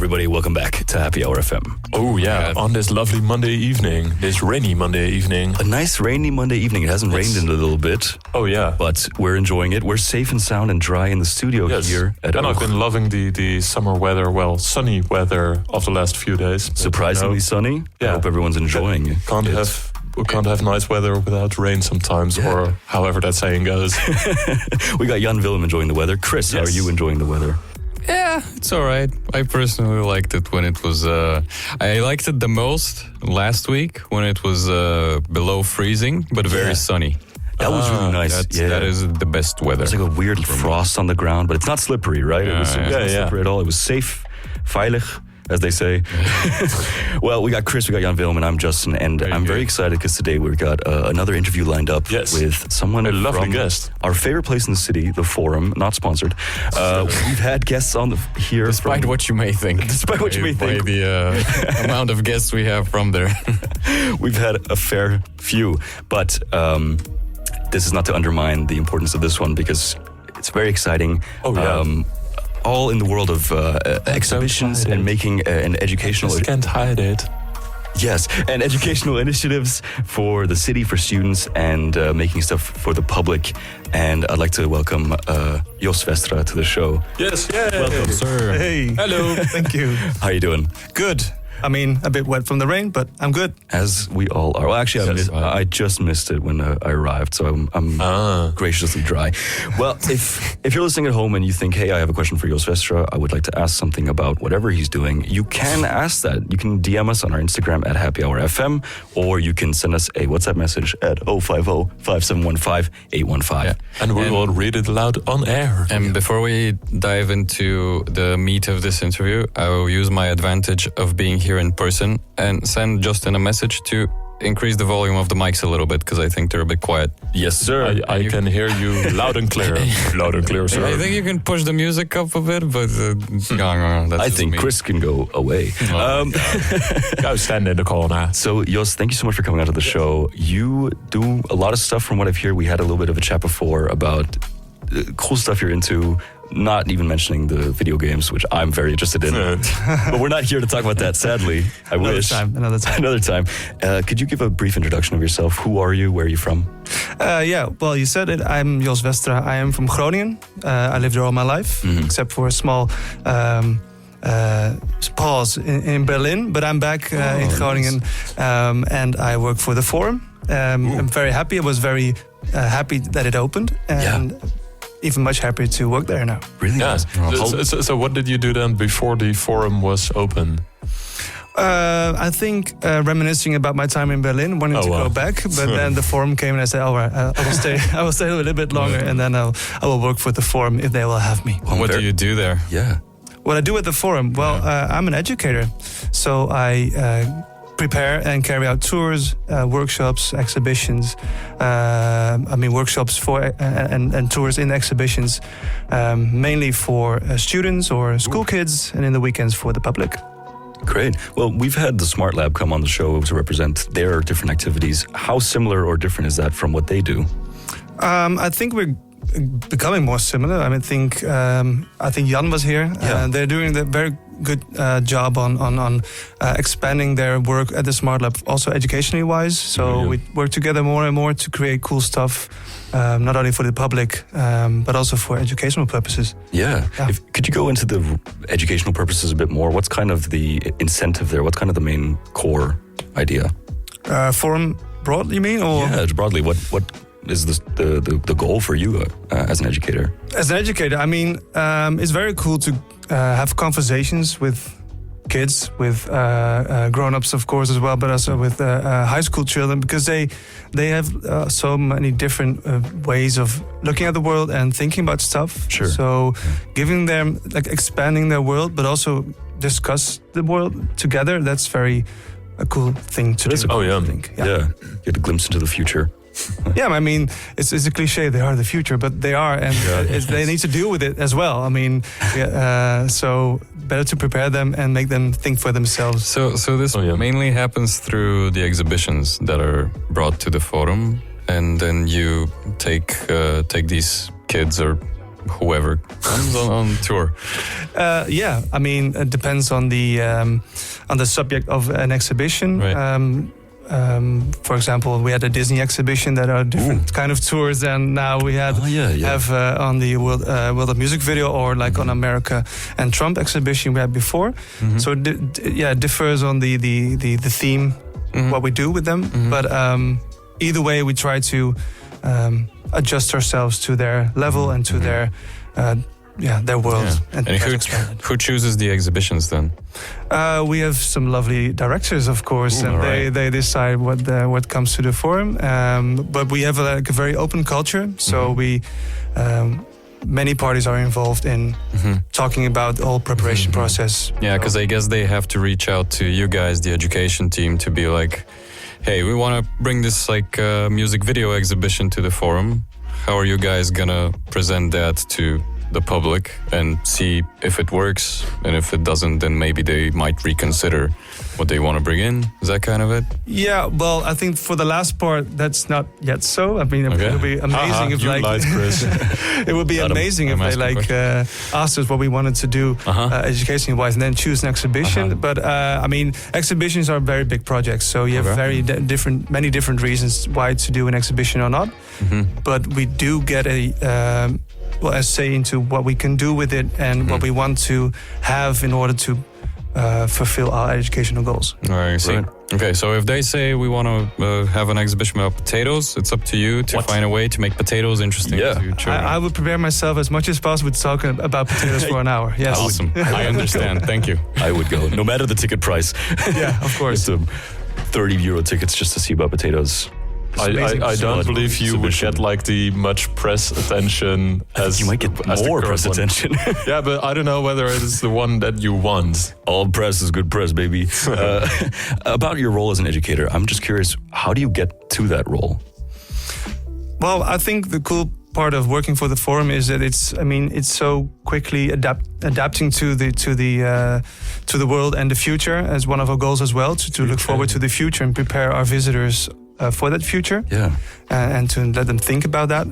everybody. Welcome back to Happy Hour FM. Oh, yeah. On this lovely Monday evening, this rainy Monday evening. A nice rainy Monday evening. It hasn't rained in a little bit. Oh, yeah. But we're enjoying it. We're safe and sound and dry in the studio here at And I've been loving the summer weather, sunny weather of the last few days. Surprisingly sunny. Yeah. I hope everyone's enjoying it. We can't have nice weather without rain sometimes, or however that saying goes. We got Jan Willem enjoying the weather. Chris, how are you enjoying the weather? Yeah, it's all right. I personally liked it when it was... I liked it the most last week when it was below freezing, but very sunny. That was really nice. That is the best weather. It's like a weird frost on the ground, but it's not slippery, right? It was not slippery at all. It was safe, veilig, as they say. Well, we got Chris, we got Jan Willem, and I'm Justin, and I'm very excited because today we've got another interview lined up with someone a lovely from guest. Our favorite place in the city, the Forum, not sponsored. We've had guests on here. Despite what you may think. Despite what you may think. By the amount of guests we have from there. We've had a fair few, but this is not to undermine the importance of this one because it's very exciting. Oh, yeah. All in the world of exhibitions and making an educational... I can't hide it. Yes, and educational initiatives for the city, for students, and making stuff for the public. And I'd like to welcome Jos Westra to the show. Yes, yeah. Welcome, sir. Hey. Hello. Thank you. How you doing? Good. I mean, a bit wet from the rain, but I'm good. As we all are. Well, actually, I just missed it when I arrived, so I'm graciously dry. Well, if you're listening at home and you think, hey, I have a question for Jos Westra, I would like to ask something about whatever he's doing, you can ask that. You can DM us on our Instagram at Happy Hour FM, or you can send us a WhatsApp message at 050-5715-815. Yeah. And we will read it aloud on air. And before we dive into the meat of this interview, I will use my advantage of being here in person and send Justin a message to increase the volume of the mics a little bit because I think they're a bit quiet. Yes, sir. I can hear you loud and clear. Loud and clear, sir. I think you can push the music up a bit, but that's I think me. Chris can go away. Go stand in the corner. So, Jos, thank you so much for coming out to the show. You do a lot of stuff from what I've heard. We had a little bit of a chat before about cool stuff you're into, not even mentioning the video games, which I'm very interested in. But we're not here to talk about that, sadly. I wish. Another time. Another time. Could you give a brief introduction of yourself? Who are you? Where are you from? Well, you said it. I'm Jos Westra. I am from Groningen. I lived there all my life, except for a small pause in Berlin. But I'm back in Groningen, and I work for the Forum. I'm very happy. I was very happy that it opened. And even much happier to work there now. Really nice. So what did you do then before the Forum was open? I think reminiscing about my time in Berlin, wanting to go back, but then the Forum came and I said, I will stay. I will stay a little bit longer, and then I will work for the Forum if they will have me. What do you do there? Yeah. What I do at the Forum? Well, I'm an educator, so I prepare and carry out tours, workshops, exhibitions. Workshops for and tours in exhibitions, mainly for students or school kids, and in the weekends for the public. Great. Well, we've had the Smart Lab come on the show to represent their different activities. How similar or different is that from what they do? I think we're becoming more similar. I think Jan was here. They're doing a very good job on expanding their work at the Smart Lab, also educationally wise. So we work together more and more to create cool stuff, not only for the public, but also for educational purposes. Could you go into the educational purposes a bit more? What's kind of the incentive there? What's kind of the main core idea? Forum broad, you mean? Or? Yeah, broadly. What is the goal for you as an educator? As an educator, it's very cool to have conversations with kids, with grown-ups, of course, as well, but also with high school children, because they have so many different ways of looking at the world and thinking about stuff. Sure. So giving them, expanding their world, but also discuss the world together, that's very a cool thing to do. I think. Get a glimpse into the future. It's a cliche. They are the future, but they are, and they need to deal with it as well. So better to prepare them and make them think for themselves. So this mainly happens through the exhibitions that are brought to the Forum, and then you take these kids or whoever comes on tour? Yeah, I mean, it depends on the subject of an exhibition. Right. For example, we had a Disney exhibition that are different kind of tours than now we have on the World of Music Video, or like on America and Trump exhibition we had before. So it differs on the theme, what we do with them. But either way, we try to adjust ourselves to their level and to their world. And who chooses the exhibitions then? We have some lovely directors, of course, and they decide what comes to the forum. But we have a very open culture, so we many parties are involved in talking about the whole preparation process. Yeah, because I guess they have to reach out to you guys, the education team, to be like, hey, we want to bring this like music video exhibition to the forum. How are you guys gonna present that to the public and see if it works? And if it doesn't, then maybe they might reconsider what they want to bring in. Is that kind of it? Yeah, well, I think for the last part, that's not yet so. I mean, it would be amazing if Chris. it would be amazing if they asked us what we wanted to do education-wise, and then choose an exhibition. But I mean, exhibitions are very big projects, so you have many different reasons why to do an exhibition or not. But we do get a say into what we can do with it and what we want to have in order to fulfill our educational goals. All right, I see. Right. Okay, so if they say we want to have an exhibition about potatoes, it's up to you to find a way to make potatoes interesting to children. I would prepare myself as much as possible to talk about potatoes for an hour. Yes. Awesome. I understand. Thank you. I would go, no matter the ticket price. Yeah, of course. It's €30 tickets just to see about potatoes. I don't believe you would get like the much press attention as you might get more press attention. Yeah, but I don't know whether it's the one that you want. All press is good press, baby. About your role as an educator, I'm just curious, how do you get to that role? Well, I think the cool part of working for the forum is that it's so quickly adapting to the world and the future as one of our goals as well, to look forward to the future and prepare our visitors for that future, and to let them think about that.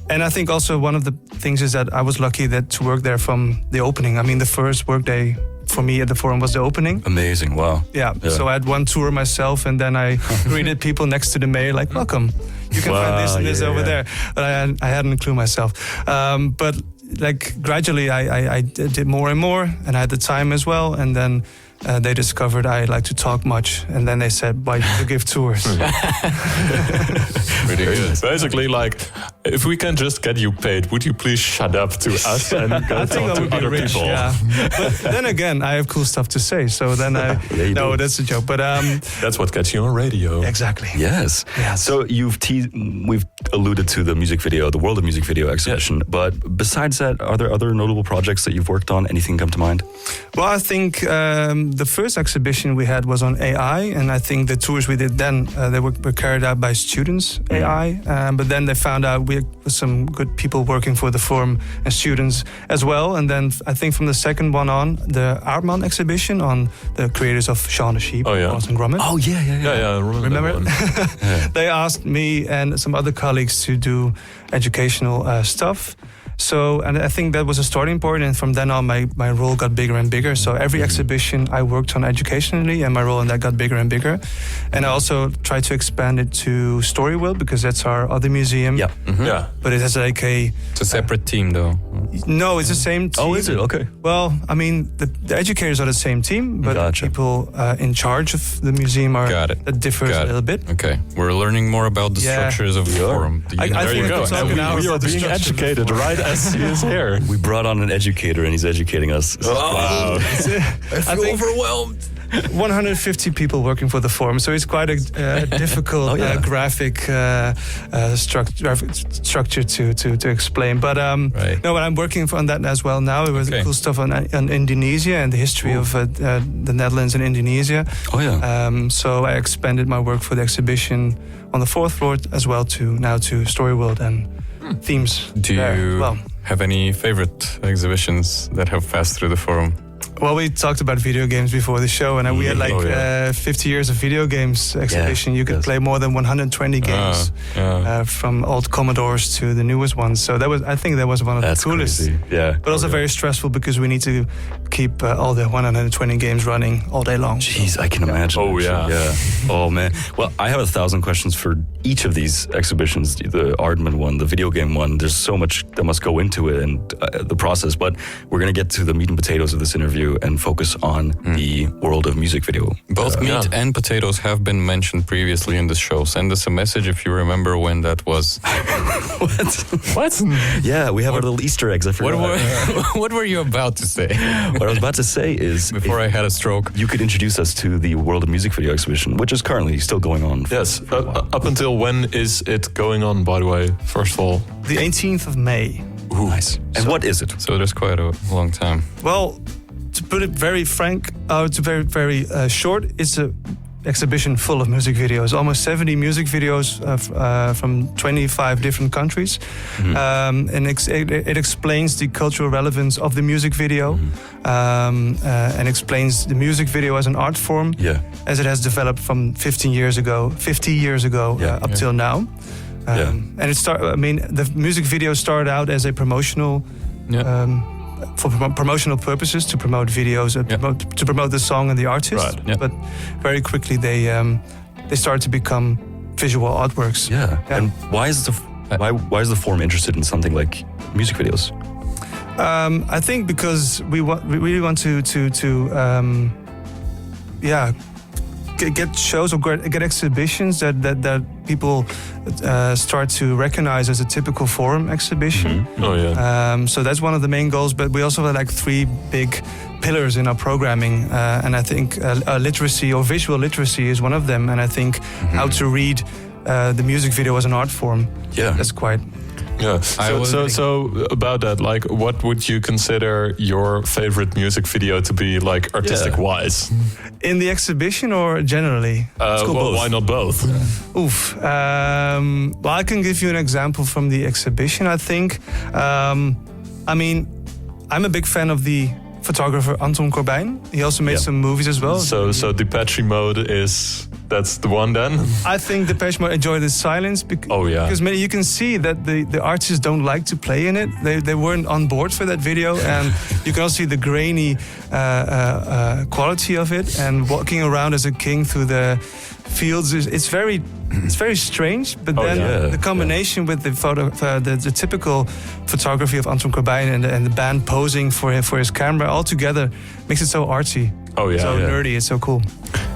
And I think also one of the things is that I was lucky to work there from the opening. I mean, the first work day for me at the forum was the opening. Amazing, wow. Yeah. So I had one tour myself, and then I greeted people next to the mayor, like, welcome. You can find this and this over there. But I hadn't a clue myself. But like gradually I did more and more, and I had the time as well. And then they discovered I like to talk much, and then they said, "Why you give tours?" Pretty good. Basically, like, if we can just get you paid, would you please shut up to us and go talk to other people? Yeah. But then again, I have cool stuff to say, so then no, that's a joke. But that's what gets you on radio. Exactly. Yes. So we've alluded to the music video, the World of Music Video exhibition. But besides that, are there other notable projects that you've worked on? Anything come to mind? Well, I think the first exhibition we had was on AI, and I think the tours we did then they were carried out by students AI, but then they found out we had some good people working for the forum and students as well. And then I think from the second one on, the Aardman exhibition on the creators of Shaun the Sheep, and Groningen. Oh yeah. Remember? They asked me and some other colleagues to do educational stuff. So, and I think that was a starting point, and from then on my role got bigger and bigger. So every exhibition I worked on educationally, and my role in that got bigger and bigger. And I also tried to expand it to Story World, because that's our other museum. Yeah. But it has like it's a separate team though. No, it's the same team. Oh, is it? Okay. Well, I mean, the educators are the same team, but people in charge of the museum are that differs a little bit. Okay, we're learning more about the structures of the forum. There you go. And we are being educated right as he is here. We brought on an educator, and he's educating us. Wow. I feel overwhelmed. 150 people working for the forum, so it's quite a difficult graphic structure to explain. But no, I'm working on that as well now. It was cool stuff on Indonesia and the history of the Netherlands and Indonesia. Oh yeah. So I expanded my work for the exhibition on the 4th floor as well to Story World and themes. Do you have any favorite exhibitions that have passed through the forum? Well, we talked about video games before the show, and we had 50 years of video games exhibition. You could play more than 120 games, from old Commodores to the newest ones. So I think that was one of the coolest. Crazy. Yeah, but also very stressful because we need to keep all the 120 games running all day long. Jeez, I can imagine. Oh yeah. Oh man. Well, I have 1,000 questions for each of these exhibitions. The Aardman one, the video game one. There's so much that must go into it and the process. But we're gonna get to the meat and potatoes of this interview and focus on the world of music video. Both meat and potatoes have been mentioned previously in the show. Send us a message if you remember when that was. What? Yeah, we have our little Easter eggs. I forgot. What were you about to say? What I was about to say is... Before I had a stroke. You could introduce us to the World of Music Video exhibition, which is currently still going on. Yes. Up until when is it going on, by the way, first of all? The 18th of May. Ooh, nice. And what is it? So there's quite a long time. Well, to put it very very short, it's a exhibition full of music videos. Almost 70 music videos from 25 different countries. And it explains the cultural relevance of the music video, and explains the music video as an art form, as it has developed from 50 years ago up till now. And the music video started out as a promotional, for promotional purposes, to promote videos, to promote the song and the artist. Right. Yeah. But very quickly they started to become visual artworks. Yeah. And why is the forum interested in something like music videos? I think because we really want to get shows or get exhibitions that people start to recognize as a typical forum exhibition. Oh yeah. So that's one of the main goals. But we also have 3 big pillars in our programming, and I think literacy or visual literacy is one of them. And I think how to read the music video as an art form. Yeah, that's quite. Yeah. So about that, what would you consider your favorite music video to be, artistic wise? In the exhibition or generally? Why not both? Oof. Well, I can give you an example from the exhibition, I think. I'm a big fan of the photographer Anton Corbijn. He also made some movies as well. So Depeche Mode that's the one then? I think Depeche Mode enjoy the silence because you can see that the artists don't like to play in it. They weren't on board for that video, and you can also see the grainy quality of it. And walking around as a king through the fields it's very strange. But then the combination with the typical photography of Anton Corbijn and the band posing for his camera all together makes it so artsy. Nerdy. It's so cool.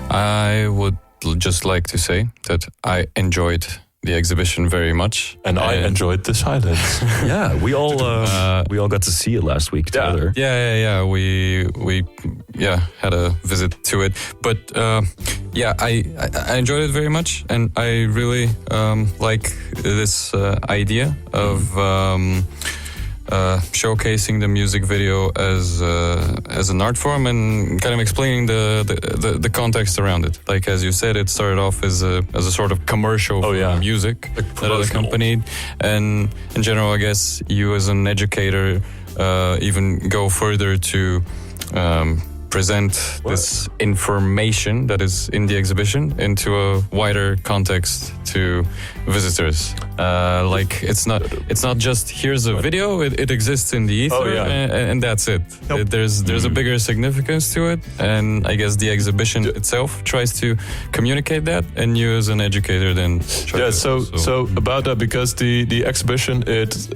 I would just like to say that I enjoyed the exhibition very much, and I enjoyed the silence. We all got to see it last week together. We had a visit to it, but I enjoyed it very much, and I really like this idea of showcasing the music video as an art form and kind of explaining the context around it. Like as you said, it started off as a sort of commercial music that it accompanied, and in general, I guess you as an educator even go further to present this information that is in the exhibition into a wider context to visitors. It's not just here's a video, it exists in the ether, and that's it. Nope. There's a bigger significance to it, and I guess the exhibition itself tries to communicate that, and you as an educator then try so about that, because the exhibition it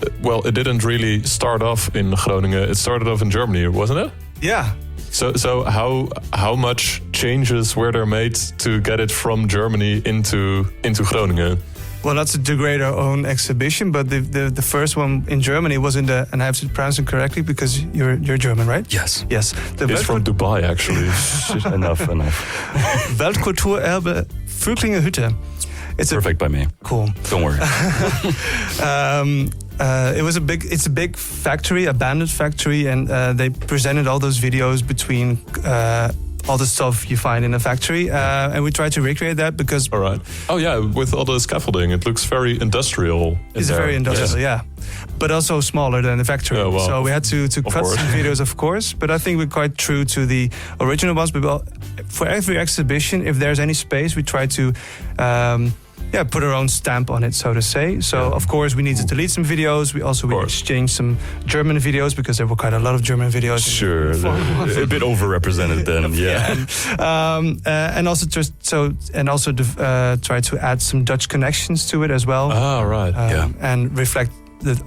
didn't really start off in Groningen, it started off in Germany, wasn't it? Yeah. So how much changes were there made to get it from Germany into Groningen? Well, not to degrade our own exhibition, but the first one in Germany was in the, and I have to pronounce it correctly because you're German, right? Yes. It's from Dubai, actually. enough. Weltkulturerbe Vöcklingerhütte. It's perfect by me. Cool. Don't worry. It's a big factory, abandoned factory, and they presented all those videos between all the stuff you find in a factory, and we try to recreate that because. All right. Oh yeah, with all the scaffolding, it looks very industrial. It's very industrial, yeah. But also smaller than the factory. Yeah, well, so we had to cut some videos, of course. But I think we're quite true to the original ones. But for every exhibition, if there's any space, we try to. Put our own stamp on it, so to say. So, of course, we need to delete some videos. We exchanged some German videos because there were quite a lot of German videos. Sure, a bit overrepresented then, yeah. And also try to add some Dutch connections to it as well. Ah, right. And reflect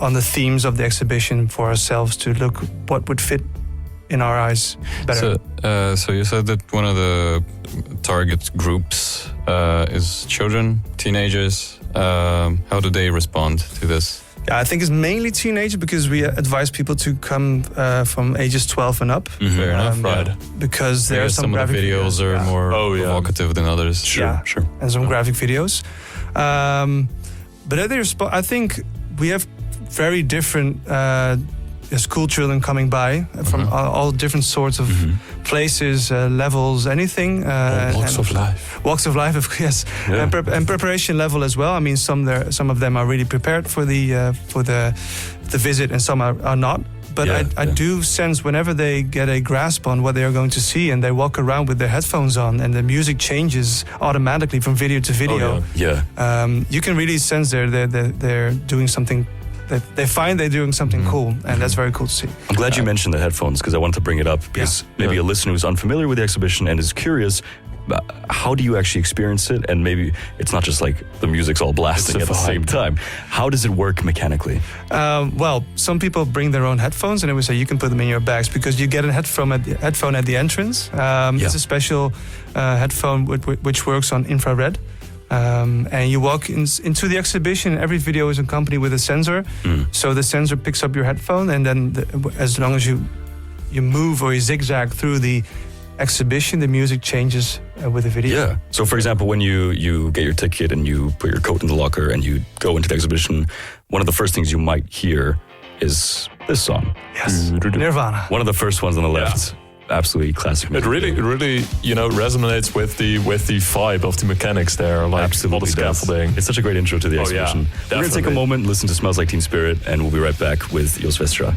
on the themes of the exhibition for ourselves to look what would fit in our eyes better. So you said that one of the target groups is children, teenagers. How do they respond to this? Yeah, I think it's mainly teenagers because we advise people to come from ages 12 and up. Mm-hmm. Fair enough, right? Because there are some of the videos are more evocative than others. Sure. And some graphic videos. But I think we have very different school children coming by from all different sorts of places, levels, anything. Walks of life. Walks of life, yes. Yeah. And preparation level as well. I mean, some of them are really prepared for the visit, and some are not. But I do sense whenever they get a grasp on what they are going to see, and they walk around with their headphones on, and the music changes automatically from video to video. You can really sense they're doing something. They find they're doing something cool, and that's very cool to see. I'm glad you mentioned the headphones because I wanted to bring it up because maybe a listener who's unfamiliar with the exhibition and is curious, how do you actually experience it? And maybe it's not just like the music's all blasting at the same time. How does it work mechanically? Well, some people bring their own headphones, and we say you can put them in your bags because you get a headphone at the entrance. It's a special headphone which works on infrared. And you walk into the exhibition. Every video is accompanied with a sensor. So the sensor picks up your headphone, and then as long as you move or you zigzag through the exhibition, the music changes with the video. Yeah. So for example, when you get your ticket and you put your coat in the locker and you go into the exhibition, one of the first things you might hear is this song. Yes. Nirvana. One of the first ones on the left. Yeah. Absolutely classic music. It really resonates with the vibe of the mechanics there, like all the scaffolding. It's such a great intro to the exhibition. We're going to take a moment, listen to Smells Like Teen Spirit, and we'll be right back with Jos Westra.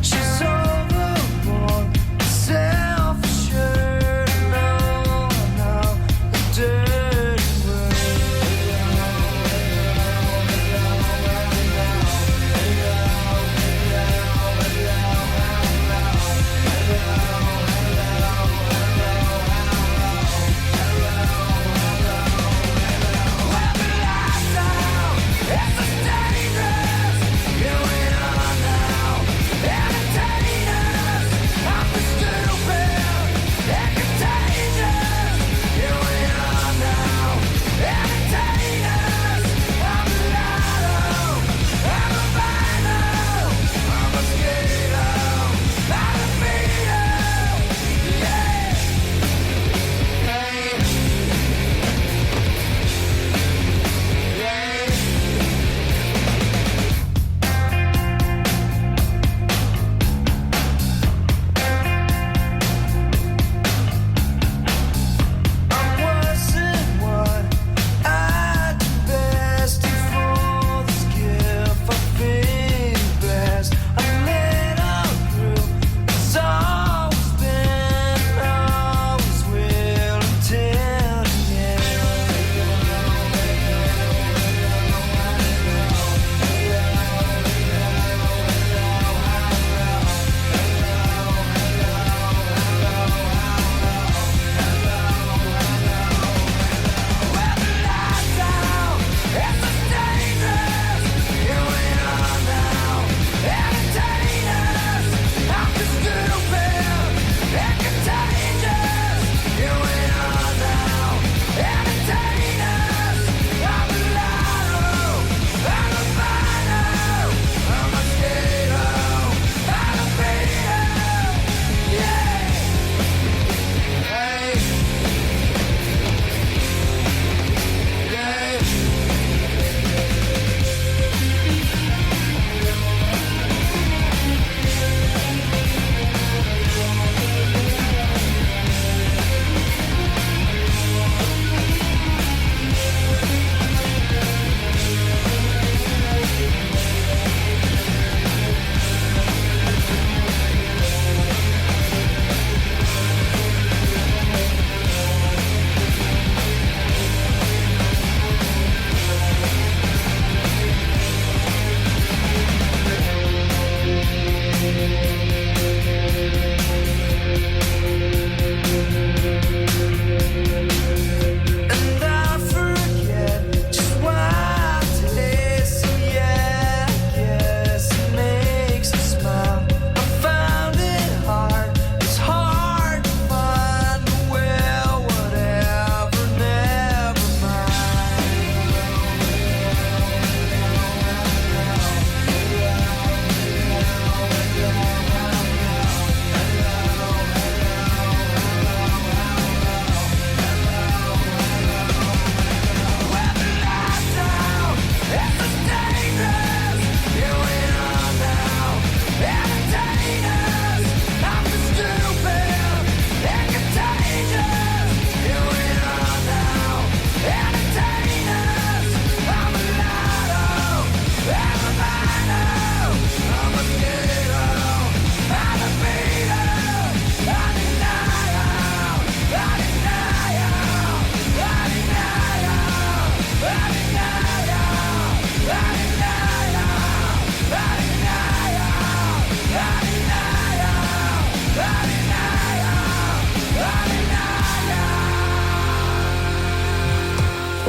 She's overboard, self-assured, no.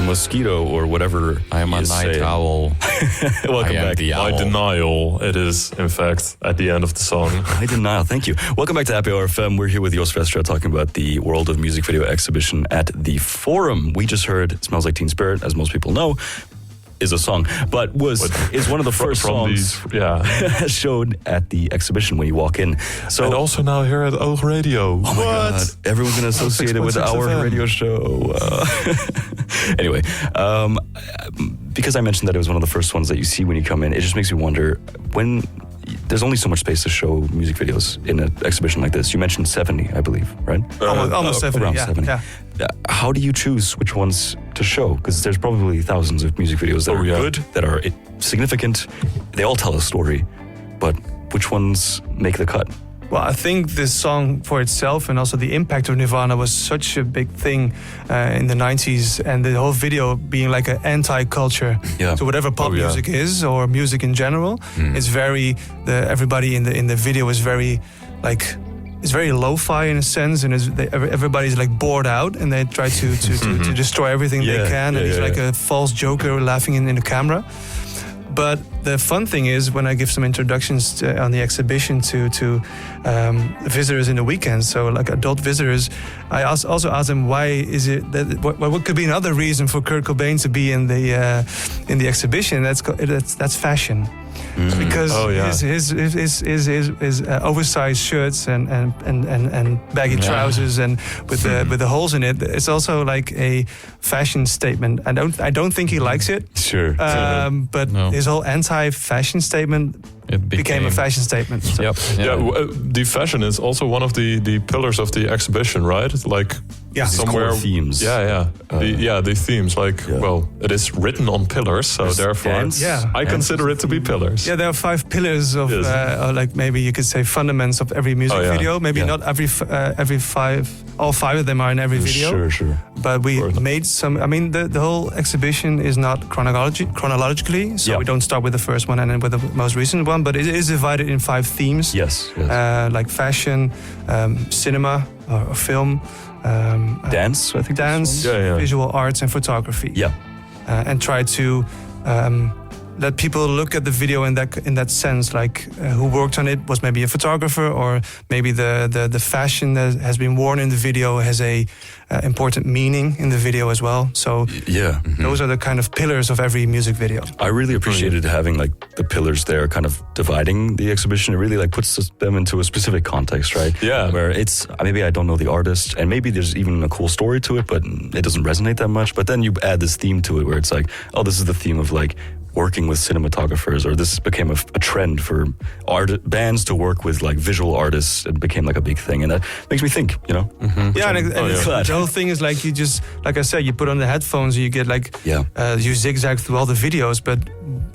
mosquito or whatever. I am a night owl. Welcome back. My denial. It is, in fact, at the end of the song. My denial. Thank you. Welcome back to Happy Hour FM. We're here with Jos Westra talking about the World of Music Video exhibition at the Forum. We just heard "Smells Like Teen Spirit," as most people know, is a song, but is one of the first songs shown at the exhibition when you walk in. So, and also now here at Oog Radio. Oh my God! Everyone's gonna associate it with our radio show. Anyway, because I mentioned that it was one of the first ones that you see when you come in, it just makes me wonder when. There's only so much space to show music videos in an exhibition like this. You mentioned 70, I believe, right? Almost 70, around 70. Yeah. How do you choose which ones to show? Because there's probably thousands of music videos that are good, that are significant. They all tell a story, but which ones make the cut? Well, I think this song for itself and also the impact of Nirvana was such a big thing in the 90s, and the whole video being like an anti-culture. Yeah. So whatever pop music is, or music in general, it's very, everybody in the video is very like, it's very lo-fi in a sense, and everybody's like bored out, and they try to destroy everything they can, and he's like a false joker laughing in the camera. But the fun thing is when I give some introductions on the exhibition to visitors in the weekends, so like adult visitors, I also ask them why is it that what could be another reason for Kurt Cobain to be in the exhibition? That's fashion. Because his oversized shirts and baggy trousers and with the holes in it, it's also like a fashion statement. I don't think he likes it. Sure. But his whole anti-fashion statement became a fashion statement. So. Yep. The fashion is also one of the pillars of the exhibition, right? Like somewhere themes. The themes. Like well, it is written on pillars, so therefore I consider it to be pillars. Yeah, there are 5 pillars of like maybe you could say fundaments of every music video. Maybe not every 5. All 5 of them are in every video. Sure. But we made some. I mean, the whole exhibition is not chronologically, so we don't start with the first one and then with the most recent one. But it is divided in 5 themes. Yes. Like fashion, cinema or film, dance. I think visual arts, and photography. Yeah, and try to let people look at the video in that sense, like who worked on it was maybe a photographer, or maybe the fashion that has been worn in the video has a important meaning in the video as well. So those are the kind of pillars of every music video. I really appreciated having like the pillars there, kind of dividing the exhibition. It really like puts them into a specific context, right? Yeah, where it's maybe I don't know the artist, and maybe there's even a cool story to it, but it doesn't resonate that much. But then you add this theme to it, where it's like, oh, this is the theme of like working with cinematographers, or this became a trend for bands to work with like visual artists. It became like a big thing, and that makes me think, you know. The whole thing is like you just, like I said, you put on the headphones, and you get like you zigzag through all the videos, but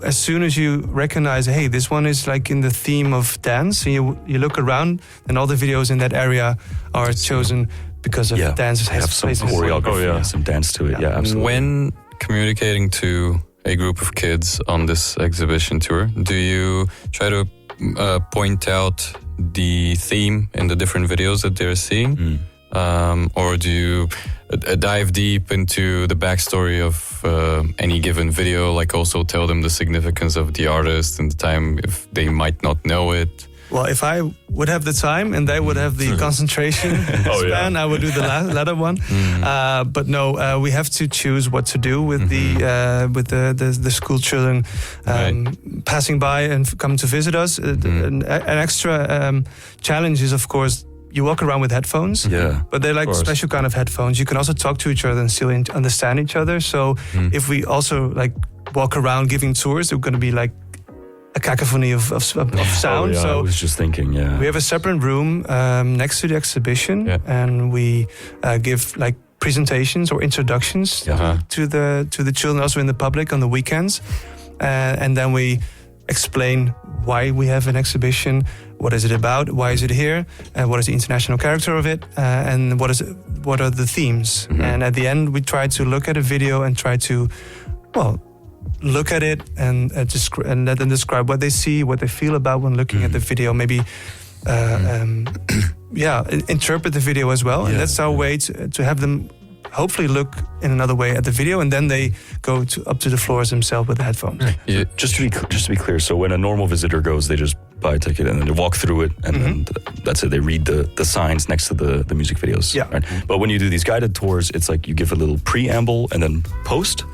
as soon as you recognize, hey, this one is like in the theme of dance, and you look around, and all the videos in that area are chosen because of dance. Have some choreography, some dance to it. Yeah, absolutely. When communicating to a group of kids on this exhibition tour, do you try to point out the theme in the different videos that they're seeing? Or do you dive deep into the backstory of any given video, like also tell them the significance of the artist and the time if they might not know it? Well, if I would have the time and they would have the concentration span, I would do the latter one. But no, we have to choose what to do with the school children passing by and come to visit us. An extra challenge is, of course, you walk around with headphones, but they're like special kind of headphones. You can also talk to each other and still understand each other. So if we also like walk around giving tours, they're going to be like a cacophony of sound. So I was just thinking, we have a separate room next to the exhibition, and we give like presentations or introductions to the children, also in the public on the weekends, and then we explain why we have an exhibition, what is it about, why is it here, and what is the international character of it, and what are the themes. And at the end, we try to look at a video and try to, look at it and let them describe what they see, what they feel about when looking at the video. Maybe, interpret the video as well. And that's our way to have them hopefully look in another way at the video, and then they go up to the floors themselves with the headphones. Yeah. Just to be clear, so when a normal visitor goes, they just buy a ticket and then they walk through it, and then that's it. They read the signs next to the music videos. Yeah. Right? But when you do these guided tours, it's like you give a little preamble and then post.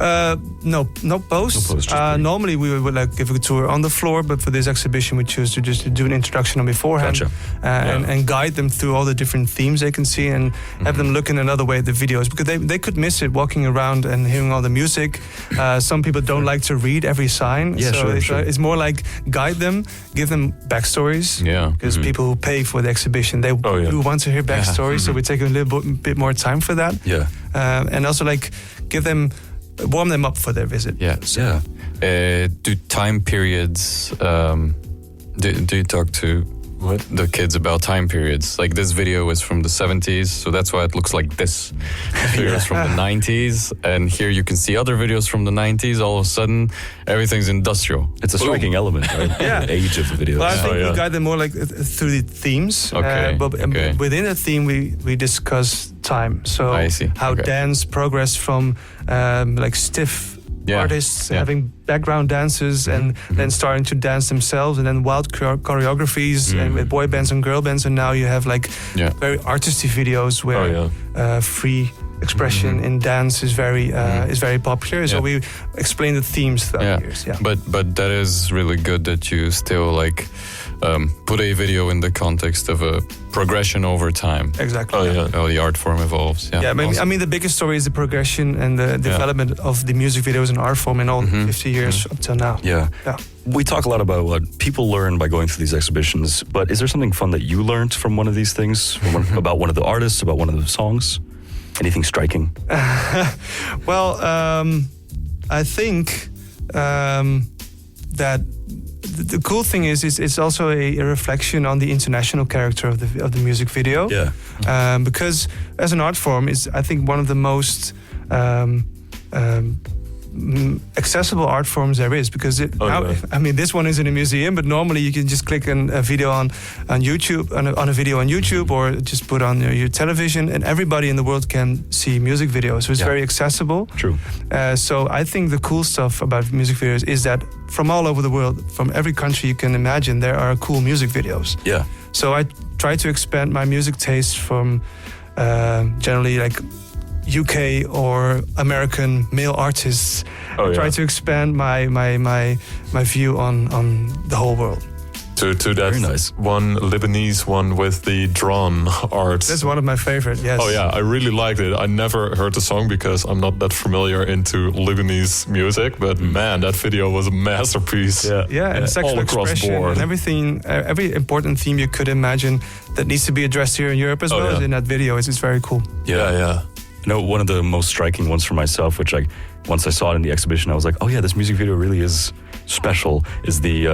No, not post. No post, normally we would like give a tour on the floor, but for this exhibition we choose to just do an introduction on beforehand. Gotcha. And guide them through all the different themes they can see, and have them look in another way at the videos, because they could miss it walking around and hearing all the music. Some people don't like to read every sign, Yeah, so sure. it's more like guide them, give them backstories. Yeah. Because people who pay for the exhibition, they do want to hear backstories, so we take a little bit more time for that. Yeah. And also like warm them up for their visit. Yeah. Yeah. Do time periods? Do you talk to the kids about time periods? Like this video is from the 70s, so that's why it looks like this. Here is from the 90s, and here you can see other videos from the 90s. All of a sudden, everything's industrial. It's a striking element, right? Yeah. The age of the videos. Well, I think we guide them more like through the themes. Okay, But okay. within the theme, we discuss time. So I see. how Okay. dance progress from like stiff artists having background dancers and then starting to dance themselves, and then wild choreographies and with boy bands and girl bands, and now you have like very artisty videos where free expression in dance is very popular. So we explain the themes throughout the years. Yeah. But that is really good that you still like put a video in the context of a progression over time. Exactly. How the art form evolves. Yeah. I mean, the biggest story is the progression and the development of the music videos and art form in all 50 years up till now. Yeah. We talk a lot about what people learn by going through these exhibitions, but is there something fun that you learned from one of these things? About one of the artists, about one of the songs? Anything striking? Well, I think that the cool thing is it's also a reflection on the international character of the music video. Yeah. Because as an art form, it's I think one of the most accessible art forms there is, because I mean, this one is in a museum, but normally you can just click a video on YouTube, on a video on YouTube, or just put on your television, and everybody in the world can see music videos. So it's very accessible. True. So I think the cool stuff about music videos is that from all over the world, from every country you can imagine, there are cool music videos. Yeah. So I try to expand my music taste from generally like UK or American male artists. Try to expand my view on the whole world. To that Very nice. one Lebanese one with the drawn art. That's one of my favorite. Yes. Oh yeah, I really liked it. I never heard the song because I'm not that familiar into Lebanese music, but man, that video was a masterpiece. Yeah, and sexual all across expression board. and everything, every important theme you could imagine that needs to be addressed here in Europe as well as in that video. It's very cool. Yeah. No, one of the most striking ones for myself, which once I saw it in the exhibition, I was like, oh yeah, this music video really is special, is the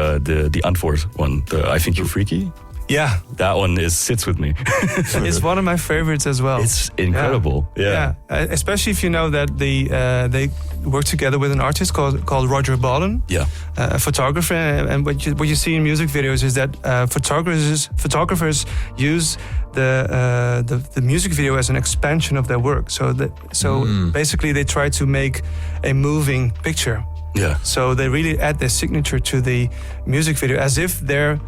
Antwoord one, the I Think You're Freaky. Yeah. That one sits with me. It's one of my favorites as well. It's incredible. Yeah. Especially if you know that they work together with an artist called Roger Ballen, a photographer. And what you see in music videos is that photographers use the music video as an expansion of their work. So basically they try to make a moving picture. Yeah. So they really add their signature to the music video, as if their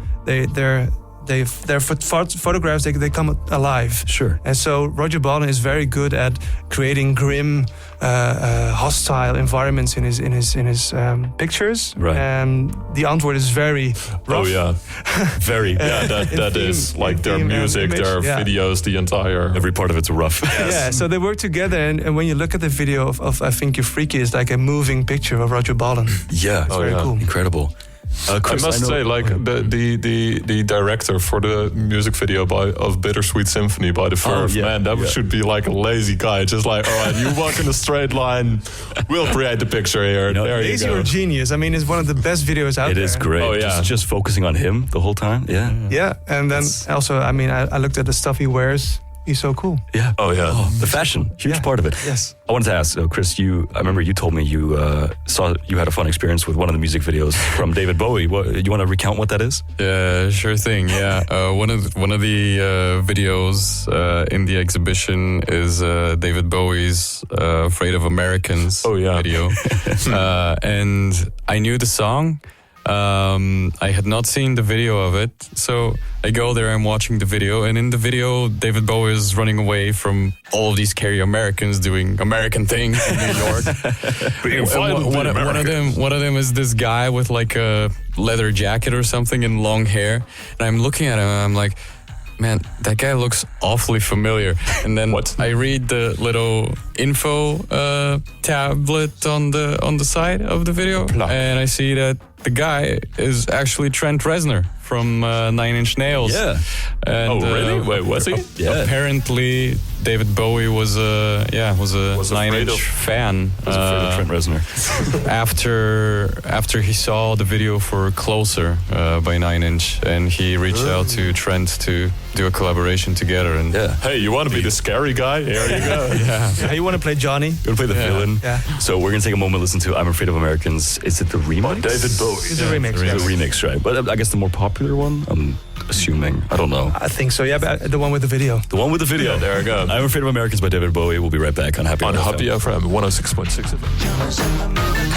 photographs, they come alive. Sure. And so Roger Ballen is very good at creating grim, hostile environments in his pictures. Right. And the Antwoord is very rough. Oh yeah, very. That is like their music, their videos, the entire. Every part of it's rough. Yeah. So they work together, and when you look at the video of I Think You're Freaky, it's like a moving picture of Roger Ballen. Yeah. It's very cool. Incredible. Chris, I must say, like the director for the music video of Bittersweet Symphony by The Verve, man, that should be like a lazy guy, just like, all right, you walk in a straight line, we'll create the picture here. There you lazy go. or genius. I mean, it's one of the best videos out there. It is great. Oh, yeah. Just focusing on him the whole time. Yeah. Yeah, and then also, I mean, I looked at the stuff he wears. he's so cool. Yeah. Oh, yeah. The fashion, huge part of it. Yes. I wanted to ask, Chris, I remember you told me you saw you had a fun experience with one of the music videos from David Bowie. You want to recount what that is? Yeah, sure thing. Yeah, one of the videos in the exhibition is David Bowie's "Afraid of Americans" video, and I knew the song. I had not seen the video of it, so I go there, I'm watching the video, and in the video, David Bowie is running away from all of these scary Americans doing American things in New York. One of them is this guy with like a leather jacket or something and long hair, and I'm looking at him and I'm like, man, that guy looks awfully familiar. And then I read the little info tablet on the side of the video, and I see that the guy is actually Trent Reznor from Nine Inch Nails. Yeah. And, really? Wait, was he? Yeah. Apparently, David Bowie was a Nine Inch fan. I was afraid of Trent Reznor. after he saw the video for Closer by Nine Inch, and he reached out to Trent to do a collaboration together. And hey, you want to be the scary guy? Here you go. Yeah, you want to play Johnny? You want to play the villain? Yeah. So we're going to take a moment, listen to I'm Afraid of Americans. Is it the remix? David Bowie. It's a remix. It's a remix, right? But I guess the more popular one, I'm assuming. I don't know. I think so, yeah, but the one with the video. The one with the video. There we go. I'm Afraid of Americans by David Bowie. We'll be right back on Happy FM 106.6 FM.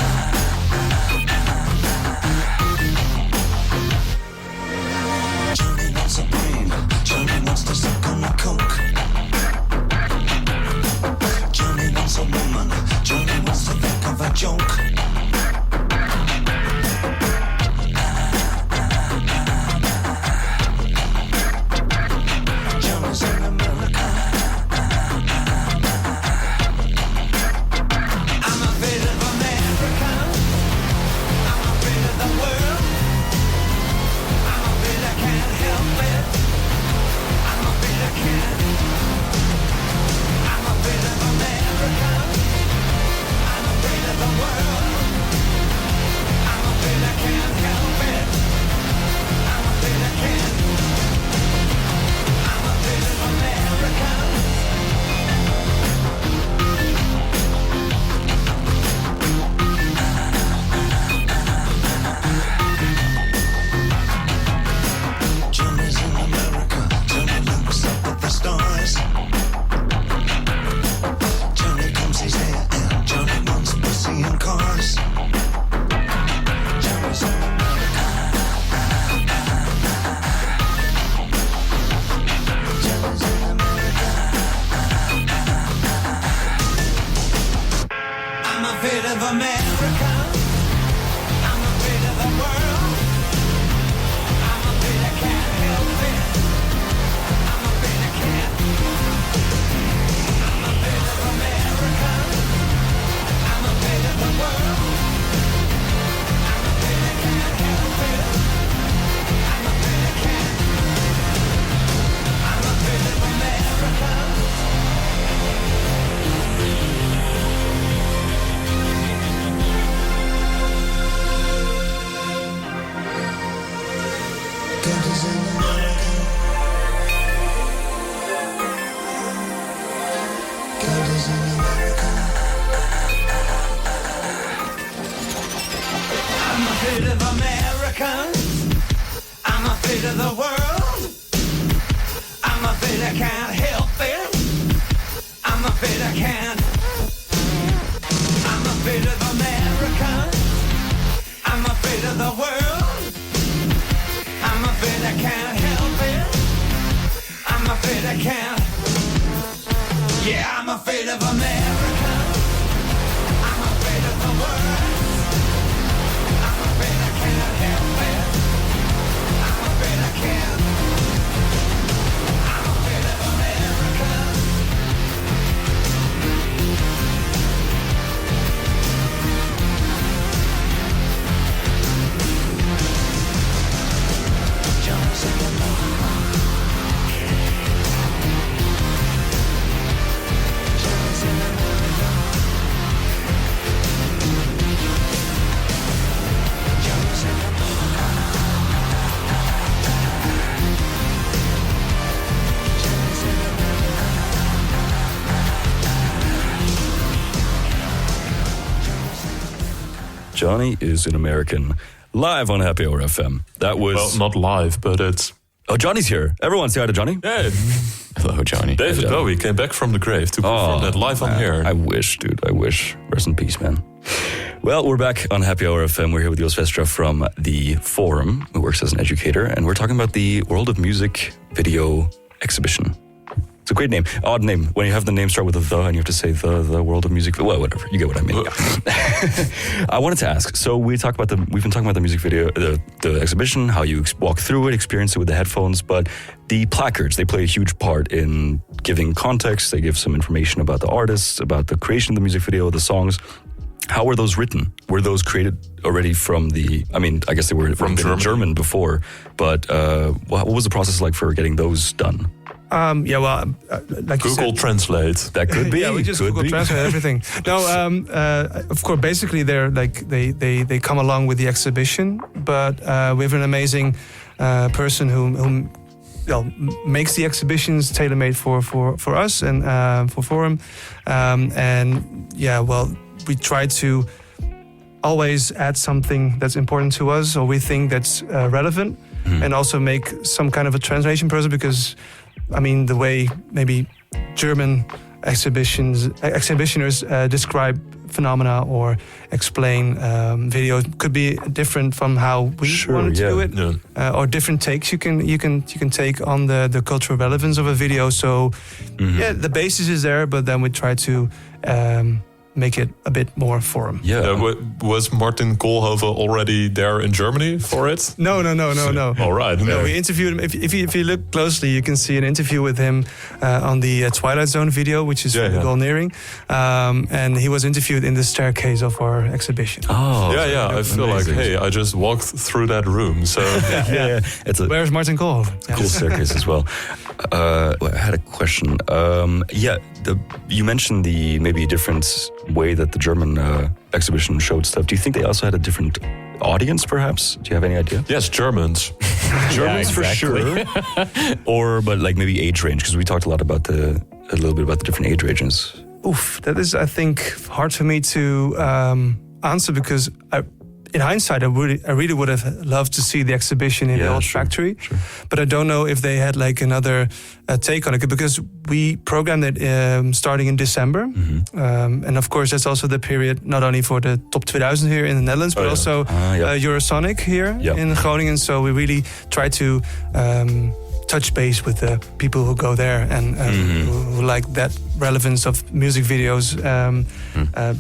Johnny is an American. Live on Happy Hour FM. That was... Well, not live, but it's... Oh, Johnny's here. Everyone say hi to Johnny. Yeah. Hello, Johnny. David Bowie came back from the grave to perform that live on here. I wish, dude. I wish. Rest in peace, man. Well, we're back on Happy Hour FM. We're here with Jos Westra from the Forum, who works as an educator, and we're talking about the World of Music Video Exhibition. It's a great name. Odd name. When you have the name start with a the and you have to say the World of Music. Well, whatever. You get what I mean. I wanted to ask. So we've been talking about the music video, the exhibition, how you walk through it, experience it with the headphones. But the placards, they play a huge part in giving context. They give some information about the artists, about the creation of the music video, the songs. How were those written? Were those created already from the? I mean, I guess they were from German before. But what was the process like for getting those done? Like Google Translate. That could be. Yeah, we just Google Translate everything. No, of course, basically they're like they come along with the exhibition, but we have an amazing person who makes the exhibitions tailor-made for us and for Forum, we try to always add something that's important to us or we think that's relevant, and also make some kind of a translation process because. I mean, the way maybe German exhibitioners describe phenomena or explain videos could be different from how we wanted to do it, or different takes you can take on the cultural relevance of a video. So, the basis is there, but then we try to make it a bit more Forum. Was Martin Koolhoven already there in Germany for it? No. All right. No, we interviewed him. If you look closely, you can see an interview with him on the Twilight Zone video, which is from the Golneering. And he was interviewed in the staircase of our exhibition. Oh, yeah. I feel amazing. like, hey, I just walked through that room. So Where's Martin Koolhoven? Cool staircase as well. I had a question. You mentioned the maybe different way that the German exhibition showed stuff. Do you think they also had a different audience, perhaps? Do you have any idea? Yes, Germans. Germans for sure. But like maybe age range, because we talked a little bit about the different age ranges. Oof, that is, I think, hard for me to answer because in hindsight, I really would have loved to see the exhibition in the old factory, but I don't know if they had like another take on it because we programmed it starting in December, and of course that's also the period not only for the top 2000 here in the Netherlands, but also Eurosonic here in Groningen. So we really try to touch base with the people who go there and who like that relevance of music videos.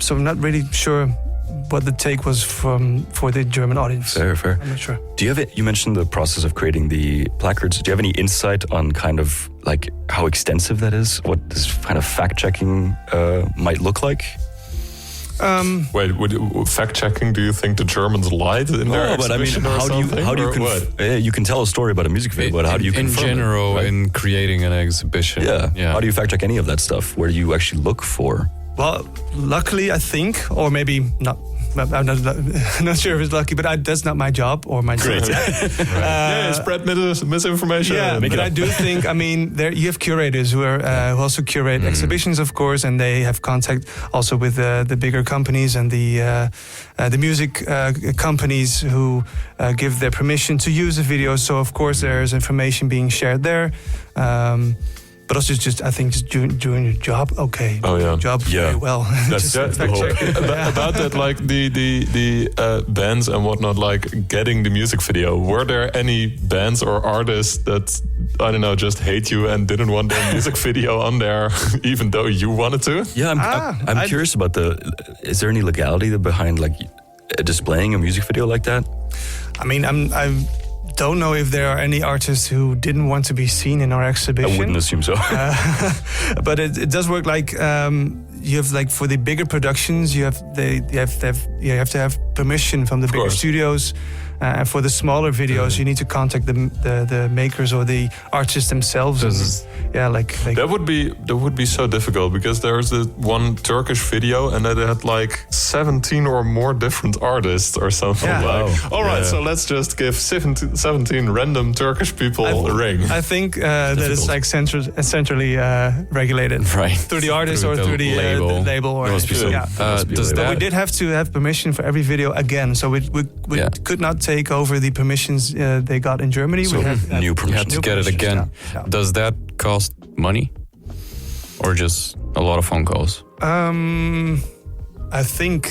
So I'm not really sure what the take was for the German audience. Fair. I'm not sure. Do you have it? You mentioned the process of creating the placards. Do you have any insight on kind of like how extensive that is? What this kind of fact checking might look like? Wait, fact checking? Do you think the Germans lied in their exhibition? How do you you can tell a story about a music video, but how do you confirm in general it, right? in creating an exhibition? Yeah. How do you fact check any of that stuff? Where do you actually look for? Well, luckily, I think, or maybe not. I'm not sure if it's lucky, but that's not my job or my job. Spread misinformation. Yeah, but I do think, I mean, you have curators who who also curate exhibitions, of course, and they have contact also with the bigger companies and the music companies who give their permission to use the video. So, of course, there's information being shared there. But also I think doing your job, okay. Oh yeah, job very well. That's the whole about that, like the bands and whatnot, like getting the music video. Were there any bands or artists that I don't know just hate you and didn't want their music video on there, even though you wanted to? Yeah, I'm curious about is there any legality behind like displaying a music video like that? I mean, I don't know if there are any artists who didn't want to be seen in our exhibition. I wouldn't assume so. But it does work like you have like for the bigger productions, you have to have permission from the bigger studios. And for the smaller videos, you need to contact the makers or the artists themselves. That would be so difficult, because there's this one Turkish video and it had like 17 or more different artists or something. All right, so let's just give 17 random Turkish people a ring. I think that it's like centrally regulated, right? Through the artist or through the label. Or must be so. But we did have to have permission for every video again, so we could not take over the permissions they got in Germany. So we had new permission. You had to get it again. Yeah. Does that cost money, or just a lot of phone calls? I think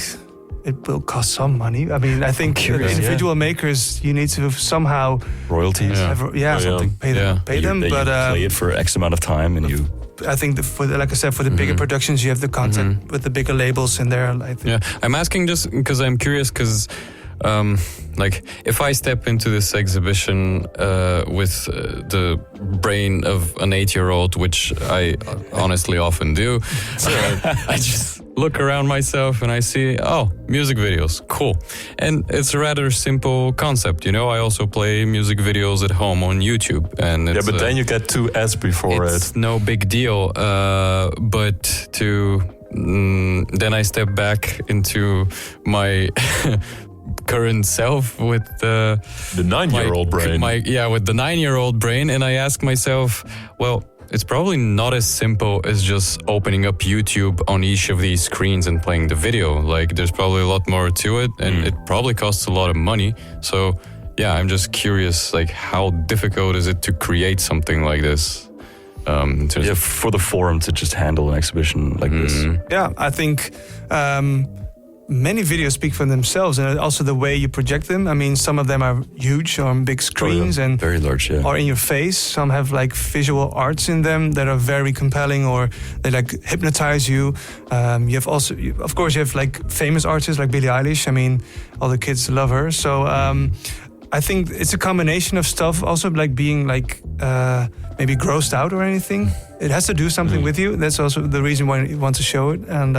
it will cost some money. I mean, I think individual makers, you need to somehow royalties. Something pay them. But play it for X amount of time, and you. I think like I said, for the bigger productions, you have the contact with the bigger labels in there. I think. Yeah, I'm asking just because I'm curious, because like if I step into this exhibition with the brain of an 8-year-old, which I honestly often do, I just look around myself and I see, music videos, cool. And it's a rather simple concept, you know. I also play music videos at home on YouTube, and it's, but then you get 2 ads before it's no big deal. But then I step back into my current self with the 9-year-old brain. With the 9-year-old brain, and I ask myself, well, it's probably not as simple as just opening up YouTube on each of these screens and playing the video. Like, there's probably a lot more to it, and it probably costs a lot of money. So, I'm just curious, like, how difficult is it to create something like this? For the forum to just handle an exhibition like this. Yeah, I think many videos speak for themselves, and also the way you project them. I mean, some of them are huge on big screens and very large, or in your face. Some have like visual arts in them that are very compelling, or they like hypnotize you. You have also, of course, you have like famous artists like Billie Eilish. I mean, all the kids love her. So I think it's a combination of stuff. Also, like being like maybe grossed out or anything. It has to do something with you. That's also the reason why you want to show it and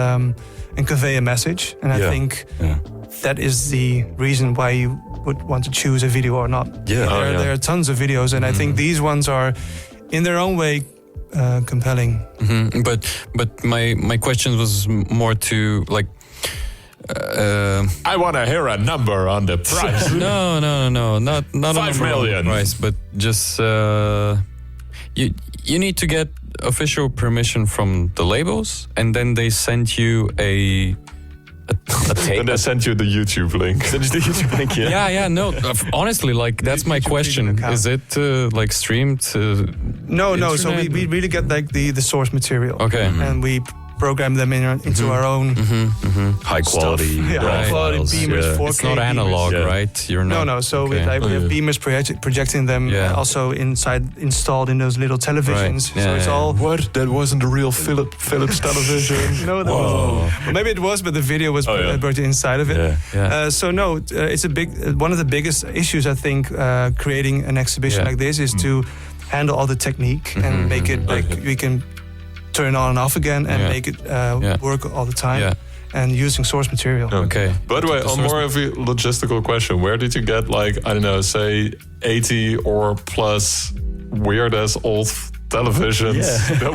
convey a message. And I think that is the reason why you would want to choose a video or not. There are tons of videos, and I think these ones are, in their own way, compelling. But my question was more to like. I want to hear a number on the price. No, not 5 million price, but just you need to get official permission from the labels, and then they send you a tape. And they send you the YouTube link. No. Honestly, like that's my question. Is it like streamed? No. So we really get like the source material. Okay. And we program them into our own high quality, high quality beamers, 4K. It's not analog, right? You're not. No. So we have beamers projecting them also installed in those little televisions. Right. So it's all. What? That wasn't a real Philips television. No, that was. Well, maybe it was, but the video was brought inside of it. So no, it's a big. One of the biggest issues I think creating an exhibition like this is to handle all the technique and make it like we can turn on and off again and make it work all the time and using source material. Okay. By the way, on more of a logistical question, where did you get like, I don't know, say 80 or plus weird as old televisions that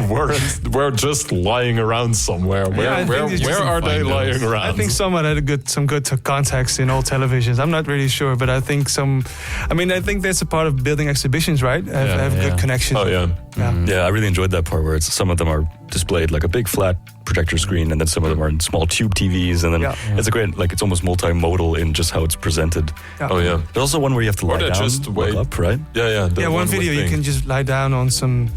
were just lying around somewhere? Where are they lying around? I think someone had some good contacts in old televisions. I'm not really sure, but I think I think that's a part of building exhibitions, right? Have good connections. Oh yeah. I really enjoyed that part where some of them are displayed like a big flat projector screen, and then some of them are in small tube TVs, and then it's a great, like, it's almost multimodal in just how it's presented. There's also one where you have to lie down, just look up, right? One video you can just lie down on some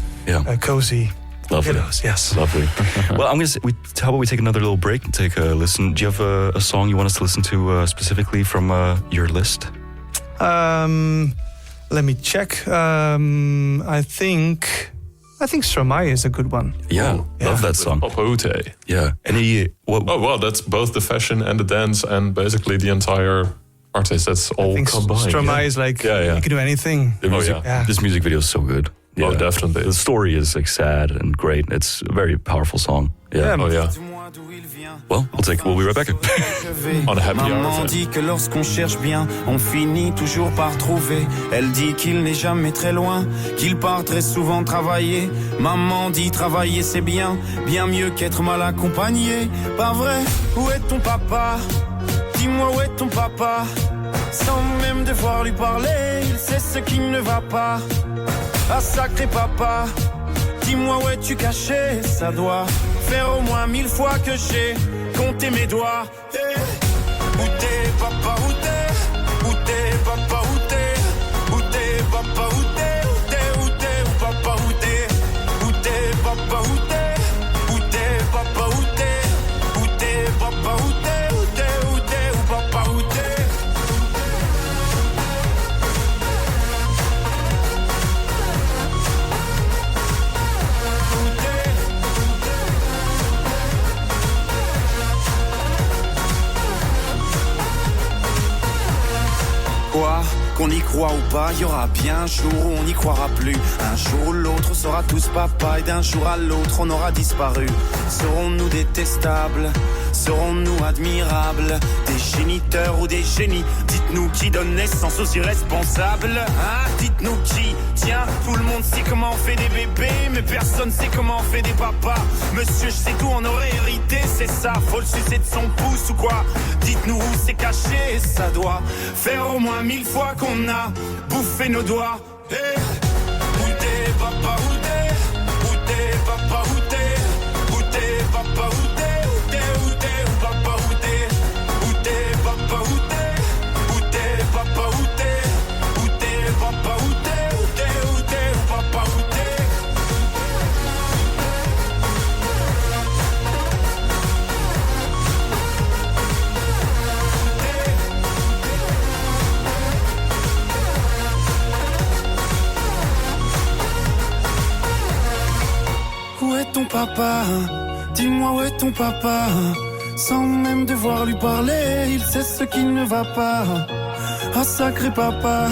cozy pillows. Yes, lovely. Well, I'm gonna say, how about we take another little break and take a listen? Do you have a song you want us to listen to specifically from your list? Let me check. I think Stromae is a good one. Love that song. Popote. Yeah. That's both the fashion and the dance and basically the entire artist. That's all combined. Stromae is like, you can do anything. This music video is so good. Oh, definitely. The story is like sad and great. It's a very powerful song. Dis-moi d'où il vient, Well, we'll be right back. On a happy Maman hour. dit que lorsqu'on cherche bien, on finit toujours par trouver. Elle dit qu'il n'est jamais très loin, qu'il part très souvent travailler. Maman dit travailler c'est bien, bien mieux qu'être mal accompagné. Pas vrai? Où est ton papa? Dis-moi où est ton papa? Sans même devoir lui parler, il sait ce qui ne va pas. Ah sacré papa, dis-moi où es-tu caché? Ça doit faire au moins 1000 fois que j'ai compté mes doigts. Hey. Où t'es papa, où t'es? Où t'es papa, où t'es? Où t'es papa, où t'es? Où t'es, où t'es, où papa, où t'es? Où t'es papa, où t'es? Où t'es papa, où t'es? Où t'es papa, où t'es? Où t'es, où t'es, où papa, où t'es? Quoi? Qu'on y croit ou pas, y aura bien un jour où on n'y croira plus. Un jour ou l'autre, on sera tous papa et d'un jour à l'autre, on aura disparu. Serons-nous détestables? Serons-nous admirables? Des géniteurs ou des génies? Dites-nous qui donne naissance aux irresponsables? Hein? Dites-nous qui? Tiens, tout le monde sait comment on fait des bébés, mais personne sait comment on fait des papas. Monsieur, je sais tout, on aurait hérité, c'est ça. Faut le sucer de son pouce ou quoi? Dites-nous où c'est caché, ça doit faire au moins 1000 fois qu'on a bouffé nos doigts. Hey. Où t'es papa, où t'es? Où t'es papa, où t'es? Où t'es papa, où t'es? Où t'es, où t'es, où papa, où t'es? Où t'es papa, où t'es? Où t'es papa, où t'es? Où t'es papa, où t'es? Où t'es, où t'es, où papa, où t'es? Où est ton papa? Dis-moi où est ton papa? Sans même devoir lui parler, il sait ce qui ne va pas. Ah sacré papa,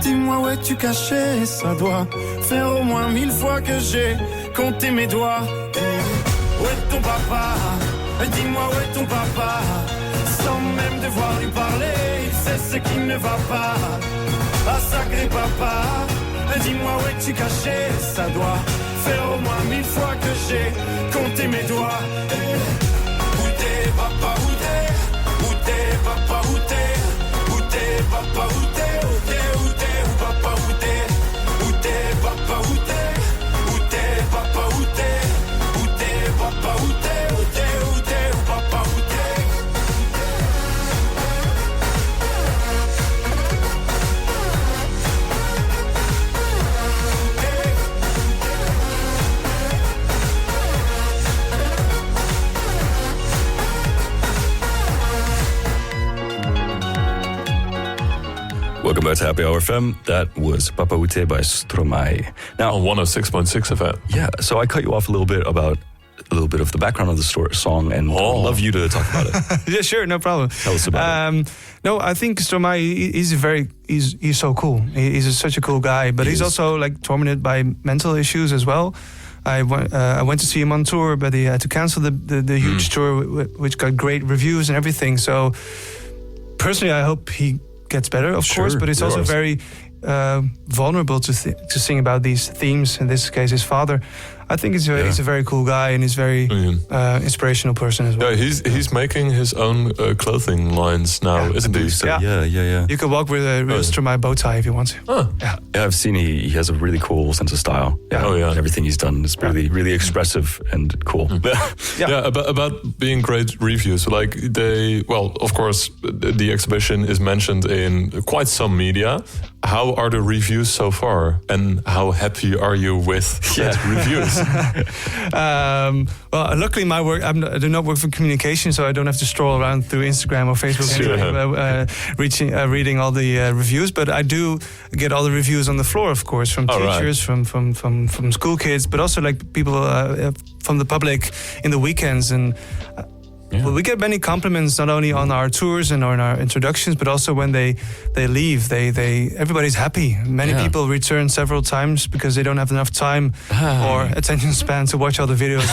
dis-moi où es-tu caché? Ça doit faire au moins 1000 fois que j'ai compté mes doigts. Où est ton papa? Dis-moi où est ton papa? Sans même devoir lui parler, il sait ce qui ne va pas. Ah sacré papa, dis-moi où es-tu caché? Ça doit faire au moins 1000 fois que j'ai compté mes doigts. Où t'es papa, où t'es? Où t'es papa, où t'es? Où t'es papa, où t'es? Où t'es, où t'es, où papa, où t'es? Où t'es papa, où t'es? Où t'es papa, où t'es? Où t'es papa, où t'es? Où t'es, où t'es, où papa, où t'es? Welcome back to Happy Hour FM. That was Papa Ute by Stromae. Now, On 106.6 FM. yeah, so I cut you off a little bit about a little bit of the background of the song, and I'd love you to talk about it. Yeah, sure, no problem. Tell us about it. No, I think Stromae, he's so cool. He's such a cool guy, but he's also like tormented by mental issues as well. I went to see him on tour, but he had to cancel the huge tour, which got great reviews and everything. So personally, I hope he gets better, of course, but it's also very vulnerable to sing about these themes. In this case, his father. I think he's a very cool guy, and he's very inspirational person as well. Yeah, he's making his own clothing lines now, isn't he? So, yeah. You can walk with a Stromae bow tie if you want to. Oh. Yeah, I've seen he has a really cool sense of style. Yeah. Oh, yeah. Everything he's done is really expressive and cool. Yeah, about being great reviews. Like of course, the exhibition is mentioned in quite some media. How are the reviews so far, and how happy are you with the reviews? Well, luckily my work, I do not work for communication, so I don't have to stroll around through Instagram or Facebook reading all the reviews. But I do get all the reviews on the floor, of course, from teachers, from school kids, but also like people from the public in the weekends. And well, we get many compliments not only on our tours and on our introductions, but also when they leave. Everybody's happy. Many people return several times because they don't have enough time or attention span to watch all the videos.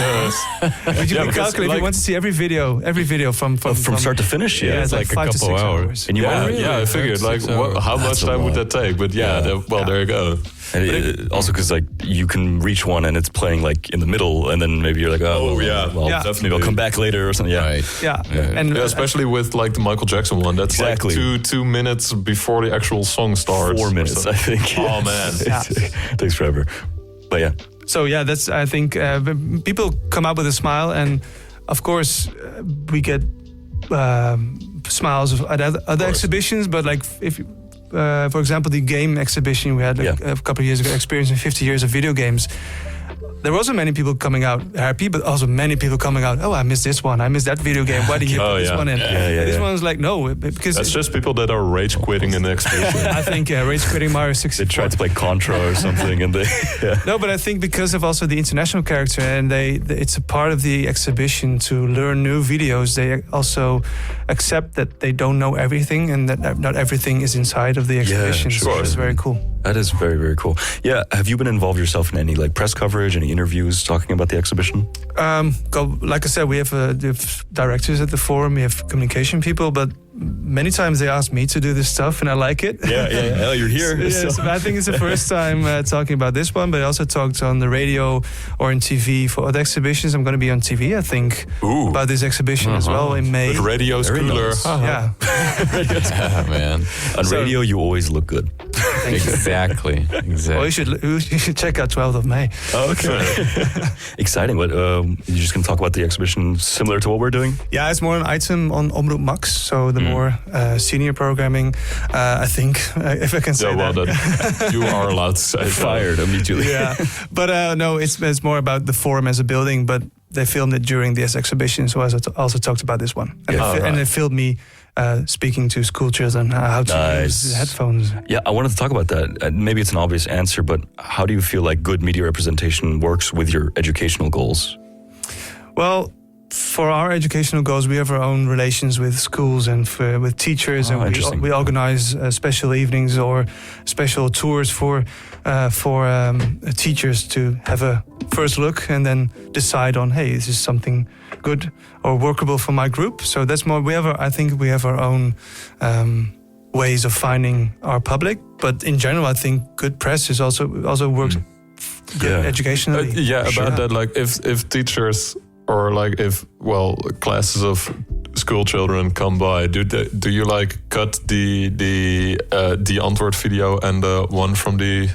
But you can calculate if you want to see every video from start to finish. Yeah, it's like 5 to 6 hours. And you I figured how much time would that take? But there you go. And also because like you can reach one and it's playing like in the middle, and then maybe you're like, definitely I'll come back later or something. And especially with like the Michael Jackson one, that's exactly. like 2 minutes before the actual song starts. 4 minutes, I think. Oh man, it takes forever. But yeah. So that's I think people come out with a smile, and of course we get smiles at other exhibitions, but like if. For example, the game exhibition we had a couple of years ago, experiencing 50 years of video games. There wasn't many people coming out happy, but also many people coming out, I missed this one, I missed that video game, why did you put this one in? This one's like, no, because... That's just people that are rage quitting in the exhibition. I think, rage quitting Mario 64. They tried to play Contra or something and they... No, but I think because of also the international character, and it's a part of the exhibition to learn new videos, they also accept that they don't know everything and that not everything is inside of the exhibition. Yeah, sure. So it's very cool. That is very, very cool. Yeah, have you been involved yourself in any like press coverage, any interviews talking about the exhibition? Like I said, we have directors at the forum, we have communication people, but many times they ask me to do this stuff and I like it. Yeah. You're here. So I think it's the first time talking about this one, but I also talked on the radio or in TV for other exhibitions. I'm going to be on TV, I think, about this exhibition as well in May. But radio's cooler. Nice. Yeah. Man. On radio, you always look good. Exactly. Well, you should check out 12th of May. Oh, okay. Exciting. What you're just going to talk about the exhibition similar to what we're doing? Yeah, it's more an item on Omroep Max, so the more senior programming, I think, if I can say that. You are allowed to say fired immediately. Yeah, but no, it's more about the forum as a building, but they filmed it during this exhibition, so I also talked about this one. And they filmed me speaking to school children how to use the headphones. Yeah, I wanted to talk about that. Maybe it's an obvious answer, but how do you feel like good media representation works with your educational goals? Well, for our educational goals, we have our own relations with schools and with teachers, and we organize special evenings or special tours for teachers to have a first look and then decide on, hey, is this something good or workable for my group? So that's more. I think we have our own ways of finding our public, but in general, I think good press is also works good educationally. About that, like if teachers. Or like if classes of school children come by, do you like cut the Antwoord video and the one from the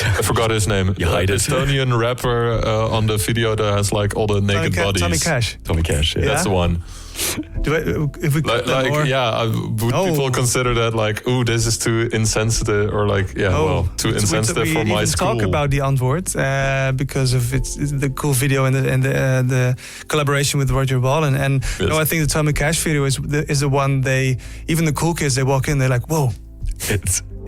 I forgot his name. You hide it. Estonian rapper on the video that has like all the naked bodies. Tommy Cash. Tommy Cash. Yeah. That's the one. If we cut that more? Would people consider that like, ooh, this is too insensitive, or like, too insensitive for my school? We talk about the Antwoord because of it's the cool video and the collaboration with Roger Ball, and I think the Tommy Cash video is the one even the cool kids, they walk in, they're like, whoa,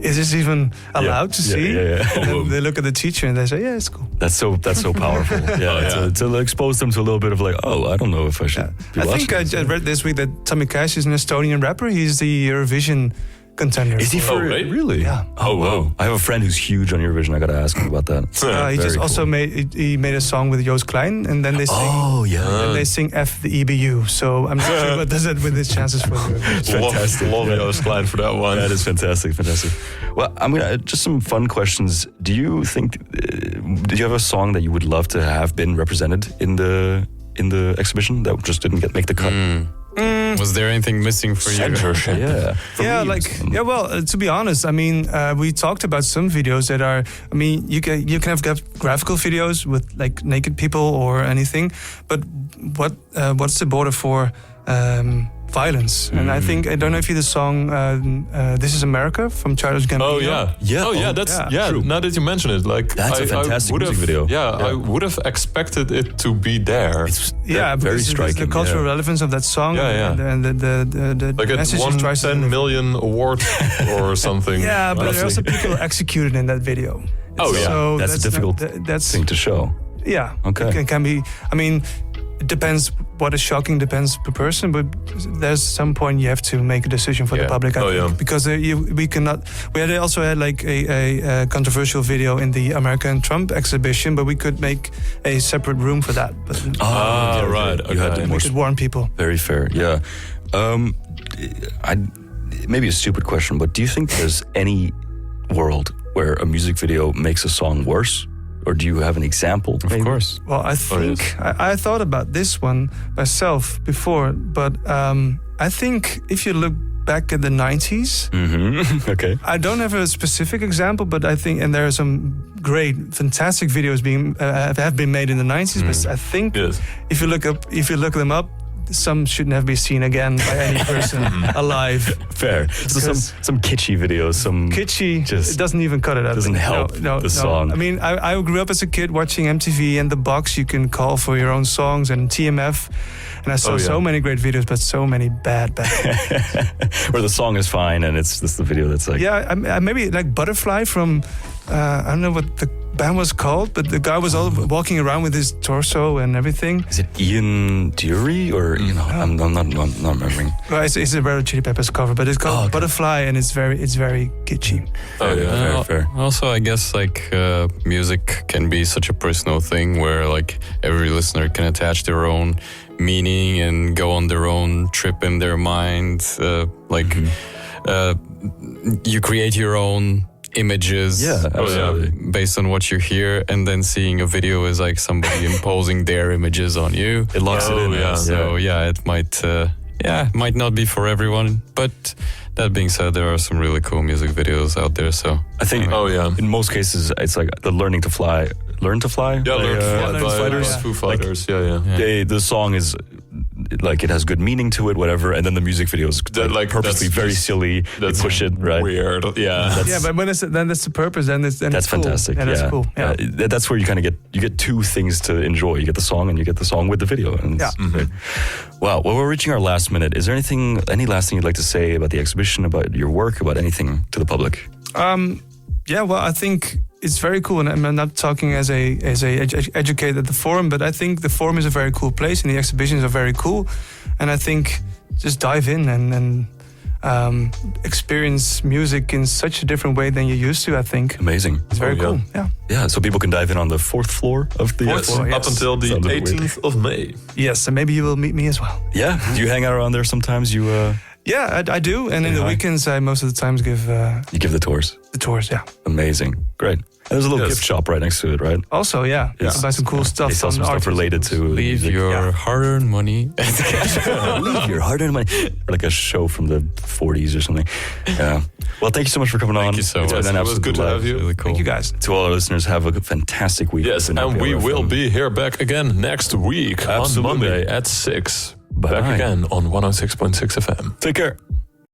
is this even allowed to see? And then they look at the teacher and they say, yeah, it's cool. That's so powerful. To expose them to a little bit of like, I don't know if I should be watching. I think I read this week that Tommy Cash is an Estonian rapper. He's the Eurovision contender. Is he really? Yeah. Oh, wow. I have a friend who's huge on Eurovision. I got to ask him about that. He just also made a song with Jos Klein, and then they sing. And they sing F the EBU. So I'm not sure what does that with his chances for Eurovision. Fantastic. Love Jos Klein for that one. That is fantastic. Well, I'm gonna just some fun questions. Do you think? Did you have a song that you would love to have been represented in the exhibition that just didn't make the cut? Was there anything missing for you? Censorship. Well, to be honest, I mean, we talked about some videos that are. I mean, you can have graphical videos with like naked people or anything, but what's the border for violence? And I don't know if you the song "This Is America" from Childish Gambino. That's true. Now that you mention it, like that's a fantastic music video. I would have expected it to be there. It's very striking. The cultural relevance of that song, and the like message it won 10 to million awards or something. But there are also people executed in that video. So that's a difficult thing to show. Yeah. Okay. It can be. I mean, it depends. What is shocking depends per person, but there's some point you have to make a decision for the public. I think, because we cannot. We also had like a controversial video in the American Trump exhibition, but we could make a separate room for that. But, right. You had to we could warn people. Very fair. Yeah. Maybe a stupid question, but do you think there's any world where a music video makes a song worse? Or do you have an example? Of course. Well, I think I thought about this one myself before, but I think if you look back at the 90s, okay. I don't have a specific example, but I think, and there are some great, fantastic videos have been made in the 90s. But I think if you look them up, some should never be seen again by any person alive. Fair. So some kitschy videos, some kitschy. Just it doesn't even cut it. Doesn't help the song. I mean, I grew up as a kid watching MTV and The Box. You can call for your own songs and TMF, and I saw so many great videos, but so many bad. Where the song is fine and it's just the video that's like maybe like Butterfly from I don't know what the band was called, but the guy was all walking around with his torso and everything. Is it Ian Dury or I'm not remembering. Well, it's a Red Hot Chili Peppers cover, but it's called Butterfly, and it's very kitschy. Fair. Also, I guess like music can be such a personal thing where like every listener can attach their own meaning and go on their own trip in their mind. You create your own images based on what you hear, and then seeing a video is like somebody imposing their images on you. It locks it in. So it might not be for everyone, but that being said, there are some really cool music videos out there. So I think in most cases it's like the Learn to Fly. Learn to Fly by Foo Fighters. The song is like it has good meaning to it, whatever, and then the music video is like purposely very silly. They push it right. Weird, but when that's the purpose, that's cool. Fantastic. And that's cool. Yeah. That's where you kind of get two things to enjoy. You get the song and you get the song with the video. And Wow. Well, we're reaching our last minute. Is there any last thing you'd like to say about the exhibition, about your work, about anything to the public? Well, I think it's very cool, and I'm not talking as a educator at the forum, but I think the forum is a very cool place, and the exhibitions are very cool, and I think just dive in and experience music in such a different way than you used to. I think amazing. It's very cool. Yeah. So people can dive in on the 4th floor of the up until the 18th of May. Yes, and maybe you will meet me as well. Yeah. Do you hang out around there sometimes? Yeah, I do, and in the weekends, I most of the times give. You give the tours. The tours, yeah. Amazing, great. And there's a little gift shop right next to it, right? Also, you can buy some cool stuff. They sell some stuff related to leave your hard-earned money. Leave your hard-earned money. Like a show from the 40s or something. Yeah. Well, thank you so much for coming on. Thank you so much. It was good to have you. Really cool. Thank you guys. To all our listeners, have a fantastic week. Yes, and we will be here back again next week on Monday at 6. Bye-bye. Back again on 106.6 FM. Take care.